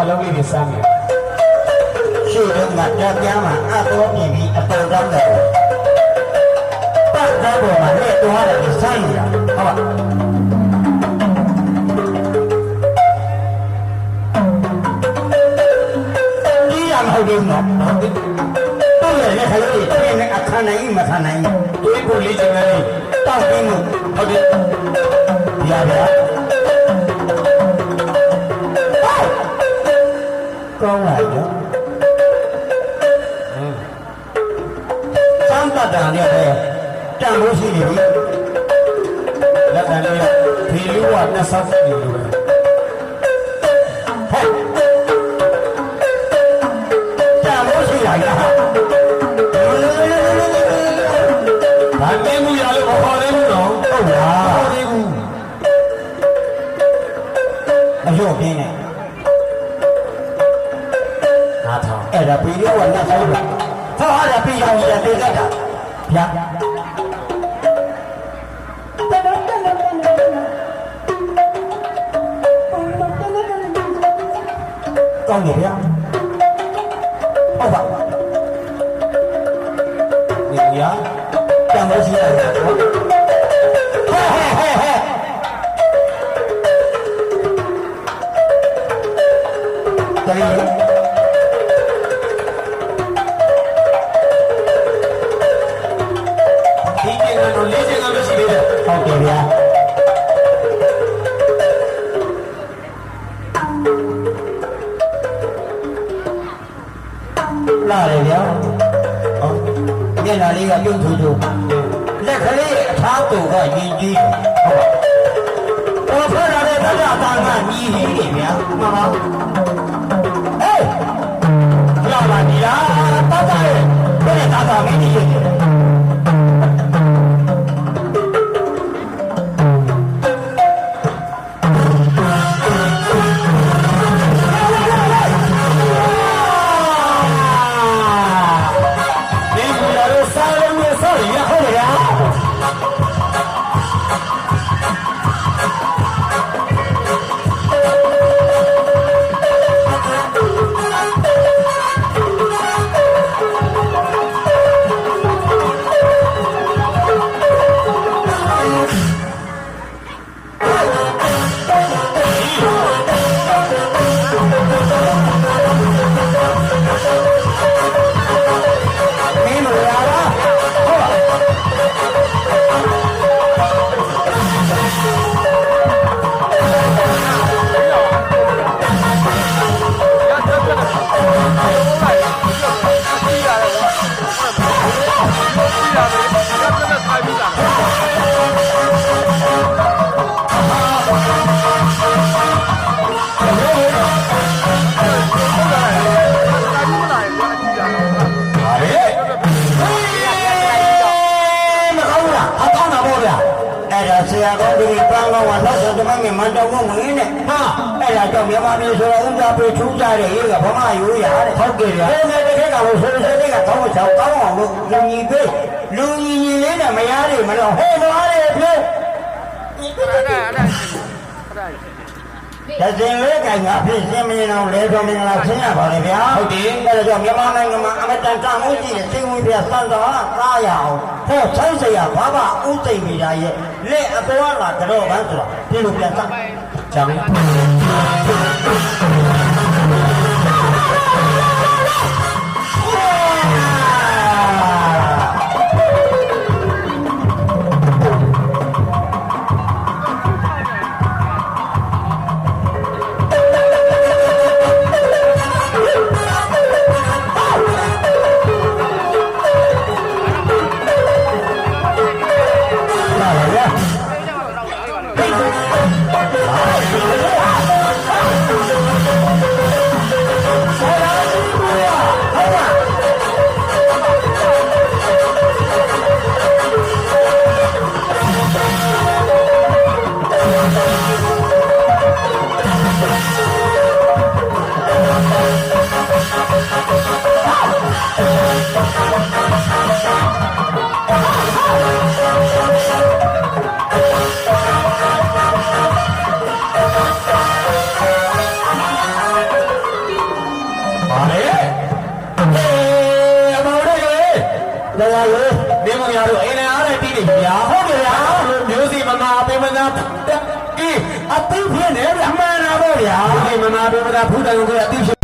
လုံးလေးတွေစားမယ်ရှေ့တော့ငါတက်ပြားမှာအတော်ပြင်ပြီးအတော်ကောင်းတယ်ပတ်သားပေါ်မှာလက်တွားတယ်ဆိုင်းနေတာဟုတ်ပါဒီရမဟုတ်ဘူးနော်တော့လည်းခလေးတွေနဲ့အခါနိုင်မခါနိုင်တွေးဖို့လေးချင်တယ်တောက်ပြီးလို့ဟုတ်တယ်ရပါကောင်းပါရောစမ်းတတ်တာနဲ့ပဲတန်လို့ရှိနေပြီလက်ခံလေးဒီလူကနှစ်ဆောက်နေလို့ပဲဟဲ့တန်လို့ရှိရတာဘာတဲမှုရလို့ခေါ်တယ်ဘူးတော့ဟုတ်လားခေါ်တယ်ဘူးအယုတ်ပြင်းနေအဲ့ဒါပြီးတော့လက်ဆိုင်ပါဟောအဲ့ဒါပြီးအောင်ရတဲ့ကတာဗျာကောင်းတယ်ဗျာဟုတ်ပါဒီရတမ်းလို့ရှိရတယ်ဟဲ့တယ်ဟုတ်တယ်ဗျာလာတယ်ဗျာဟောမျက်နှာလေးကပြုံးထူထူလက်ကလေးအထားတူကရင်ကြီးဟုတ်ပါဘောဖရတဲ့တတတာကညီဟင်းနေဗျာမှန်ပါဟေးလာပါဒီလားတတရဲ့ဘယ်နဲ့တတမင်းကြီးရဲ့ဆရာကောင်းဒီပန်းကောင်းကနောက်ဆုံးဒီမိုင်းမှာတောင်းဝင်နေဟာအဲ့ဒါကြောင့်မြန်မာပြည်ဆိုတော့ဦးစားပေးထူးကြတဲ့ရေးကဗမာရိုးရတဲ့ဟုတ်ကဲ့ဗျာဒီနေ့တခါကလို့ဆိုတဲ့ကကောင်းချောင်းကောင်းအောင်လို့လူကြီးပေးလူကြီးကြီးလေးနဲ့မရတွေမလို့ဟဲ့တော့အဲ့ဒါပြောဒါစင်လေးကငါဖြစ်ရှင်းမင်းအောင်လဲတော်မင်္ဂလာဆင်းရပါလေဗျာဟုတ်တယ်အဲ့ဒါကြောင့်မြန်မာနိုင်ငံမှာအမတန်တမှုကြီးတဲ့စိတ်ဝင်ပြစမ်းတော်သားရအောင်ဟောဆိုင်းစရာဘာမှဥသိမ့်နေတာရဲ့လက်အပေါ်လာကတော့ဘာဆိုတော့ဒီလိုပြန်စကြောင်း ရေ နေမရတို့အိမ်လည်းအားနဲ့တီးနေပြီဗျာ ဟုတ်တယ်ဗျာ မျိုးစီမမာပေမသာအေးအသိဖြစ်နေဗျာ အမှန်တော့ဗျာ ဒီမမာပေမသာဖူးတယ်ကိုအသိဖြစ်